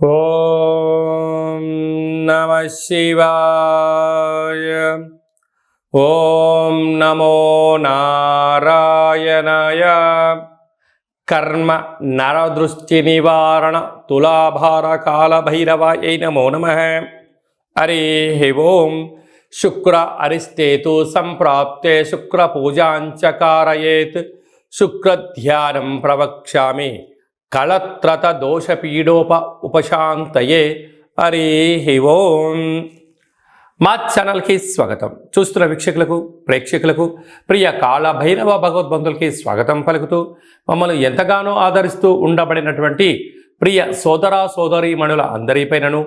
ఓం నమః శివాయ. ఓం నమో నారాయణాయ. కర్మ నరదృష్టి నివారణ తులాభార కాల భైరవాయ నమో నమః. హరి ఓం. శుక్ర అరిష్టేతు సంప్రాప్తే శుక్ర పూజాంచ కారయేత్. శుక్రధ్యానం ప్రవక్ష్యామి కళత్రత దోషపీడోప ఉపశాంతయే. హరి ఓం. మా ఛానల్కి స్వాగతం. చూస్తున్న వీక్షకులకు ప్రేక్షకులకు ప్రియ కాళభైరవ భగవద్బంధులకి స్వాగతం పలుకుతూ మమ్మల్ని ఎంతగానో ఆదరిస్తూ ఉండబడినటువంటి ప్రియ సోదర సోదరీమణుల అందరిపైనను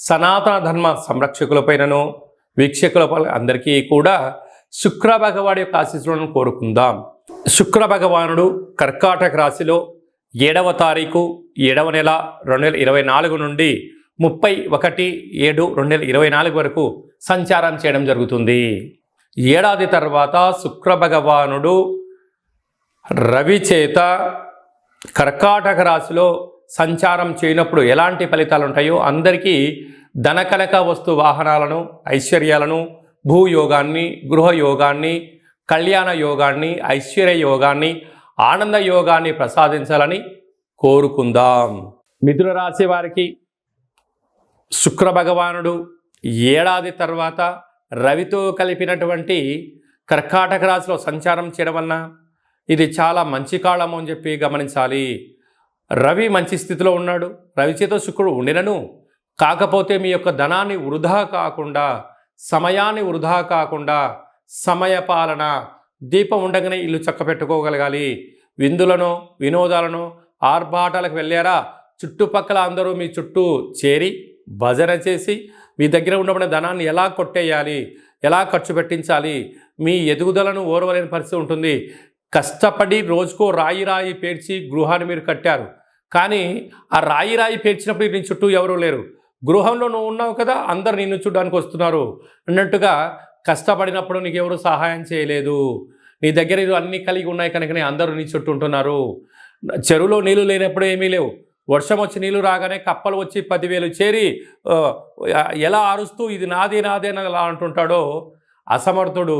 సనాతన ధర్మ సంరక్షకులపైనను వీక్షకుల అందరికీ కూడా శుక్ర భగవాడి యొక్క ఆశీస్సులను కోరుకుందాం. శుక్ర భగవానుడు కర్కాటక రాశిలో 7వ తారీఖు 7వ నెల 2024 నుండి 31/7/2024 వరకు సంచారం చేయడం జరుగుతుంది. ఏడాది తర్వాత శుక్ర భగవానుడు రవి చేత కర్కాటక రాశిలో సంచారం చేయనప్పుడు ఎలాంటి ఫలితాలు ఉంటాయో అందరికీ ధనకనక వస్తు వాహనాలను, ఐశ్వర్యాలను, భూయోగాన్ని, గృహయోగాన్ని, కళ్యాణ యోగాన్ని, ఐశ్వర్య యోగాన్ని, ఆనంద యోగాన్ని ప్రసాదించాలని కోరుకుందాం. మిథున రాశి వారికి శుక్ర భగవానుడు ఏడాది తర్వాత రవితో కలిపినటువంటి కర్కాటక రాశిలో సంచారం చేయడం వలన ఇది చాలా మంచి కాలము అని చెప్పి గమనించాలి. రవి మంచి స్థితిలో ఉన్నాడు. రవి చేత శుక్రుడు ఉండినను కాకపోతే మీ యొక్క ధనాన్ని వృధా కాకుండా, సమయాన్ని వృధా కాకుండా, సమయపాలన, దీపం ఉండగానే ఇల్లు చక్క పెట్టుకోగలగాలి. విందులను, వినోదాలను, ఆర్భాటాలకు వెళ్ళారా, చుట్టుపక్కల అందరూ మీ చుట్టూ చేరి భజన చేసి మీ దగ్గర ఉండబడిన ధనాన్ని ఎలా కొట్టేయాలి, ఎలా ఖర్చు పెట్టించాలి, మీ ఎదుగుదలను ఓర్వలేని పరిస్థితి ఉంటుంది. కష్టపడి రోజుకో రాయి పేర్చి గృహాన్ని మీరు కట్టారు. కానీ ఆ రాయి పేర్చినప్పుడు నీ చుట్టూ ఎవరూ లేరు. గృహంలో నువ్వు ఉన్నావు కదా, అందరు నిన్ను చూడడానికి వస్తున్నారు అన్నట్టుగా కష్టపడినప్పుడు నీకు ఎవరు సహాయం చేయలేదు. నీ దగ్గర అన్నీ కలిగి ఉన్నాయి కనుకనే అందరూ నీ చుట్టూ ఉంటున్నారు. చెరువులో నీళ్లు లేనప్పుడు ఏమీ లేవు. వర్షం వచ్చి నీళ్లు రాగానే కప్పలు వచ్చి 10,000 చేరి ఎలా అరుస్తూ ఇది నాదే నాదే అని అలా అంటుంటాడో, అసమర్థుడు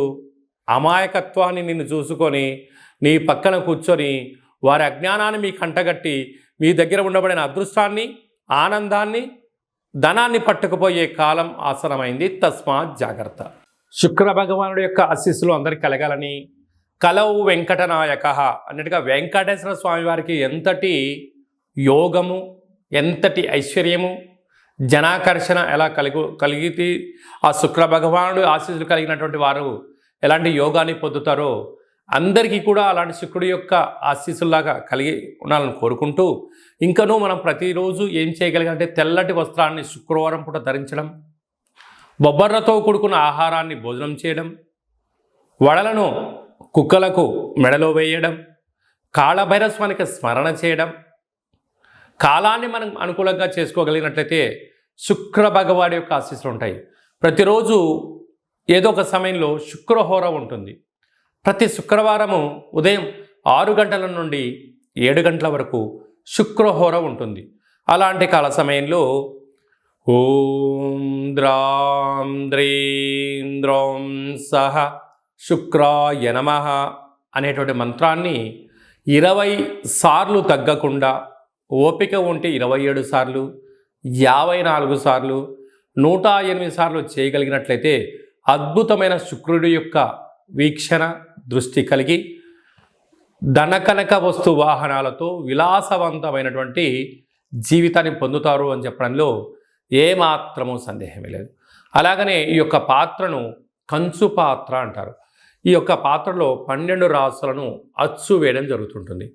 అమాయకత్వాన్ని నిన్ను చూసుకొని నీ పక్కన కూర్చొని వారి అజ్ఞానాన్ని మీ కంటగట్టి మీ దగ్గర ఉండబడిన అదృష్టాన్ని, ఆనందాన్ని, ధనాన్ని పట్టుకుపోయే కాలం ఆసనమైంది. తస్మాత్ జాగ్రత్త. శుక్ర భగవానుడి యొక్క ఆశీస్సులు అందరికీ కలగాలని, కలవు వెంకటనాయక అన్నట్టుగా వెంకటేశ్వర స్వామి వారికి ఎంతటి యోగము, ఎంతటి ఐశ్వర్యము, జనాకర్షణ ఎలా కలిగితే ఆ శుక్ర భగవానుడు ఆశీస్సులు కలిగినటువంటి వారు ఎలాంటి యోగాన్ని పొందుతారో అందరికీ కూడా అలాంటి శుక్రుడి యొక్క ఆశీస్సుల్లాగా కలిగి ఉండాలని కోరుకుంటూ, ఇంకనూ మనం ప్రతిరోజు ఏం చేయగలిగాలంటే తెల్లటి వస్త్రాన్ని శుక్రవారం పూట ధరించడం, బొబ్బర్లతో కూడుకున్న ఆహారాన్ని భోజనం చేయడం, వడలను కుక్కలకు మెడలో వేయడం, కాళభైరస్వానికి స్మరణ చేయడం, కాలాన్ని మనం అనుకూలంగా చేసుకోగలిగినట్లయితే శుక్ర భగవాడి యొక్క ఆశీస్సులు ఉంటాయి. ప్రతిరోజు ఏదో ఒక సమయంలో శుక్రహోర ఉంటుంది. ప్రతి శుక్రవారము ఉదయం 6 గంటల నుండి 7 గంటల వరకు శుక్రహోర ఉంటుంది. అలాంటి కాల సమయంలో ఓం ద్రాం ద్రీం ద్రౌం సహ శుక్రాయ నమః అనేటువంటి మంత్రాన్ని 20 సార్లు తగ్గకుండా, ఓపిక ఉంటే 27 సార్లు, 54 సార్లు, 108 సార్లు చేయగలిగినట్లయితే అద్భుతమైన శుక్రుడి యొక్క వీక్షణ దృష్టి కలిగి ధనకనక వస్తు వాహనాలతో విలాసవంతమైనటువంటి జీవితాన్ని పొందుతారు అని చెప్పడంలో ఏమాత్రమూ సందేహమే లేదు. అలాగనే ఈ యొక్క పాత్రను కంచు పాత్ర అంటారు. ఈ యొక్క పాత్రలో 12 రాసులను అచ్చు వేయడం జరుగుతుంటుంది.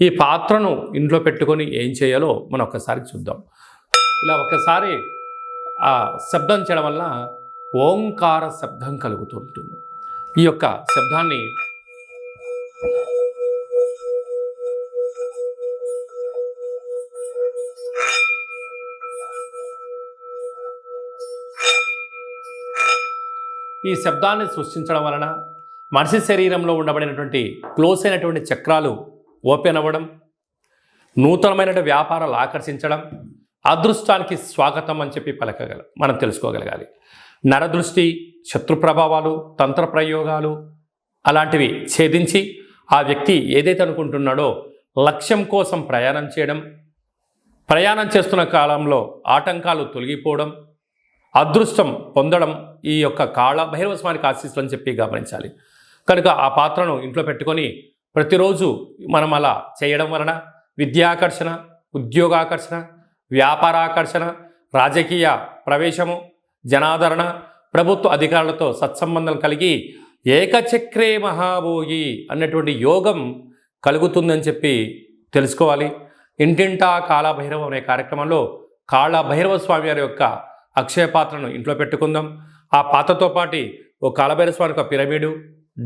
ఈ పాత్రను ఇంట్లో పెట్టుకొని ఏం చేయాలో మనం ఒక్కసారి చూద్దాం. ఇలా ఒక్కసారి ఆ శబ్దం చేయడం వల్ల ఓంకార శబ్దం కలుగుతూ ఉంటుంది. ఈ యొక్క శబ్దాన్ని సృష్టించడం వలన మనిషి శరీరంలో ఉండబడినటువంటి క్లోజ్ అయినటువంటి చక్రాలు ఓపెన్ అవ్వడం, నూతనమైన వ్యాపారాలు ఆకర్షించడం, అదృష్టానికి స్వాగతం అని చెప్పి మనం తెలుసుకోగలగాలి. నరదృష్టి, శత్రు ప్రభావాలు, తంత్ర ప్రయోగాలు అలాంటివి ఛేదించి ఆ వ్యక్తి ఏదైతే అనుకుంటున్నాడో లక్ష్యం కోసం ప్రయాణం చేస్తున్న కాలంలో ఆటంకాలు తొలగిపోవడం, అదృష్టం పొందడం ఈ యొక్క కాళ భైరవ స్వామికి ఆశీస్సులు అని చెప్పి గమనించాలి. కనుక ఆ పాత్రను ఇంట్లో పెట్టుకొని ప్రతిరోజు మనం అలా చేయడం వలన విద్యాకర్షణ, ఉద్యోగాకర్షణ, వ్యాపారాకర్షణ, రాజకీయ ప్రవేశము, జనాదరణ, ప్రభుత్వ అధికారులతో సత్సంబంధం కలిగి ఏకచక్రే మహాభోగి అన్నటువంటి యోగం కలుగుతుందని చెప్పి తెలుసుకోవాలి. ఇంటింటా కాళభైరవం అనే కార్యక్రమంలో కాళభైరవ స్వామి వారి యొక్క అక్షయ పాత్రను ఇంట్లో పెట్టుకుందాం. ఆ పాత్రతో పాటు ఓ కాళభైరవ స్వామి యొక్క పిరమిడు,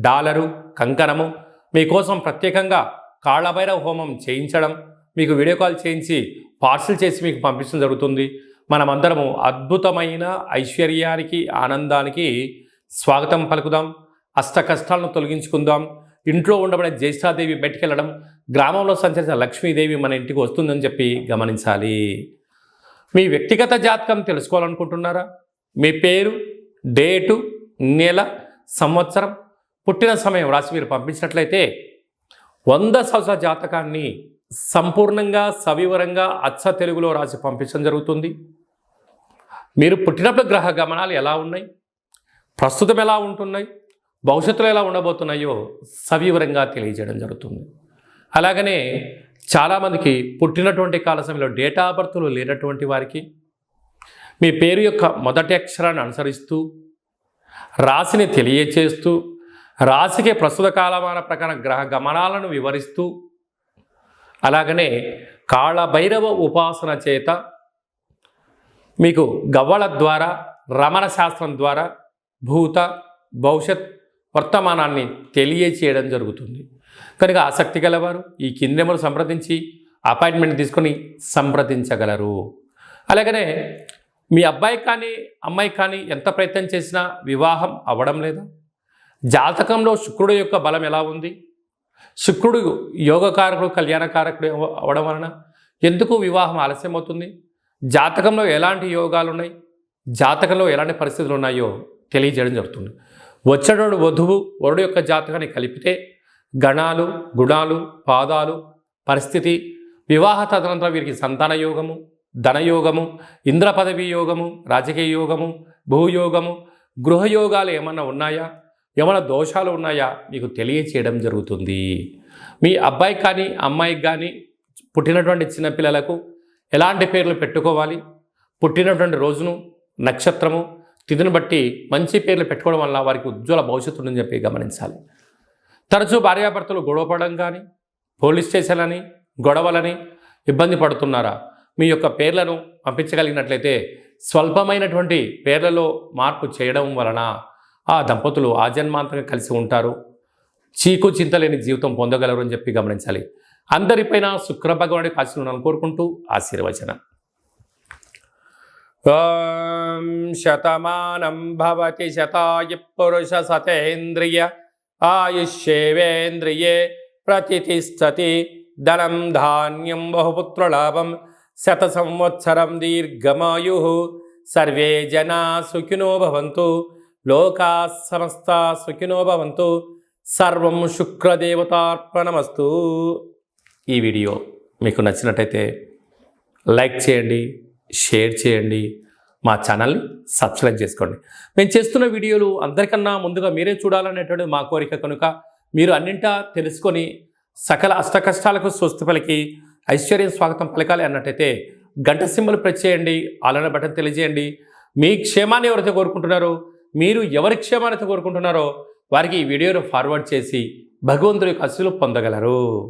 డాలరు, కంకణము మీకోసం ప్రత్యేకంగా కాళభైరవ హోమం చేయించడం, మీకు వీడియో కాల్ చేయించి పార్సిల్ చేసి మీకు పంపించడం జరుగుతుంది. మనమందరము అద్భుతమైన ఐశ్వర్యానికి, ఆనందానికి స్వాగతం పలుకుదాం. అష్ట కష్టాలను తొలగించుకుందాం. ఇంట్లో ఉండబడే జ్యేష్ఠాదేవి బయటికెళ్ళడం, గ్రామంలో సంచరించిన లక్ష్మీదేవి మన ఇంటికి వస్తుందని చెప్పి గమనించాలి. మీ వ్యక్తిగత జాతకం తెలుసుకోవాలనుకుంటున్నారా? మీ పేరు, డేటు, నెల, సంవత్సరం, పుట్టిన సమయం రాసి మీరు పంపించినట్లయితే 100 సంవత్సరాల జాతకాన్ని సంపూర్ణంగా సవివరంగా అచ్చ తెలుగులో రాసి పంపించడం జరుగుతుంది. మీరు పుట్టినప్పుడు గ్రహ గమనాలు ఎలా ఉన్నాయి, ప్రస్తుతం ఎలా ఉంటున్నాయి, భవిష్యత్తులో ఎలా ఉండబోతున్నాయో సవివరంగా తెలియజేయడం జరుగుతుంది. అలాగనే చాలామందికి పుట్టినటువంటి కాల సమయంలో డేటా ఆఫ్ బర్త్లు లేనటువంటి వారికి మీ పేరు యొక్క మొదటి అక్షరాన్ని అనుసరిస్తూ రాశిని తెలియచేస్తూ రాశికి ప్రస్తుత కాలమాన ప్రకారం గ్రహ గమనాలను వివరిస్తూ అలాగనే కాళభైరవ ఉపాసన చేత మీకు గవ్వల ద్వారా, రమణ శాస్త్రం ద్వారా భూత, భవిష్యత్, వర్తమానాన్ని తెలియచేయడం జరుగుతుంది. కనుక ఆసక్తి గలవారు ఈ కింది నెంబర్ సంప్రదించి అపాయింట్మెంట్ తీసుకొని సంప్రదించగలరు. అలాగనే మీ అబ్బాయి కానీ అమ్మాయి కానీ ఎంత ప్రయత్నం చేసినా వివాహం అవ్వడం లేదా? జాతకంలో శుక్రుడు యొక్క బలం ఎలా ఉంది? శుక్రుడు యోగకారకుడు, కళ్యాణకారకుడు అవ్వడం వలన ఎందుకు వివాహం ఆలస్యం అవుతుంది? జాతకంలో ఎలాంటి యోగాలు ఉన్నాయి, జాతకంలో ఎలాంటి పరిస్థితులు ఉన్నాయో తెలియజేయడం జరుగుతుంది. వచ్చేటోడు వధువు, వరుడు యొక్క జాతకాన్ని కలిపితే గణాలు, గుణాలు, పాదాలు, పరిస్థితి, వివాహ తదనంతరం వీరికి సంతాన యోగము, ధనయోగము, ఇంద్ర పదవి యోగము, రాజకీయ యోగము, భూయోగము, గృహయోగాలు ఏమన్నా ఉన్నాయా, ఏమైనా దోషాలు ఉన్నాయా మీకు తెలియచేయడం జరుగుతుంది. మీ అబ్బాయికి కానీ అమ్మాయికి కానీ పుట్టినటువంటి చిన్నపిల్లలకు ఎలాంటి పేర్లు పెట్టుకోవాలి, పుట్టినటువంటి రోజును, నక్షత్రము, తిథిని బట్టి మంచి పేర్లు పెట్టుకోవడం వల్ల వారికి ఉజ్వల భవిష్యత్తు ఉందని చెప్పి గమనించాలి. తరచూ భార్యాభర్తలు గొడవపడడం కానీ, పోలీస్ స్టేషన్లని, గొడవలని ఇబ్బంది పడుతున్నారా? మీ యొక్క పేర్లను పంపించగలిగినట్లయితే స్వల్పమైనటువంటి పేర్లలో మార్పు చేయడం వలన ఆ దంపతులు ఆజన్మాంతంగా కలిసి ఉంటారు, చీకు చింతలేని జీవితం పొందగలరు అని చెప్పి గమనించాలి. అందరిపైన శుక్ర భగవానుడికి ఆశీర్వాదాలను కోరుకుంటూ ఆశీర్వచనం. ఓం శతమానం భవతి శతాయు పురుష సతేంద్రియ ఆయుష్యేవేంద్రియే ప్రతిష్టతి ధనం ధాన్యం బహుపుత్రలాభం శత సంవత్సరం దీర్ఘమాయు సర్వే జనా సుఖినో భవంతు లోకా సమస్తా సుఖినో భవంతు సర్వం శుక్రదేవతార్పణమస్తు. ఈ వీడియో మీకు నచ్చినట్టయితే లైక్ చేయండి, షేర్ చేయండి, మా ఛానల్ని సబ్స్క్రైబ్ చేసుకోండి. మేము చేస్తున్న వీడియోలు అందరికన్నా ముందుగా మీరే చూడాలనేటువంటి మా కోరిక. కనుక మీరు అన్నింటా తెలుసుకొని సకల అష్టకష్టాలకు స్వస్తి పలికి ఐశ్వర్యం స్వాగతం పలకాలి అన్నట్టయితే గంట సింబల్ ప్రెస్ చేయండి, ఆలన బటన్ తెలియజేయండి. మీ క్షేమాన్ని ఎవరైతే కోరుకుంటున్నారో, మీరు ఎవరి క్షేమాన్ని కోరుకుంటున్నారో వారికి ఈ వీడియోను ఫార్వర్డ్ చేసి భగవంతుడి యొక్క ఆశీస్సులు పొందగలరు.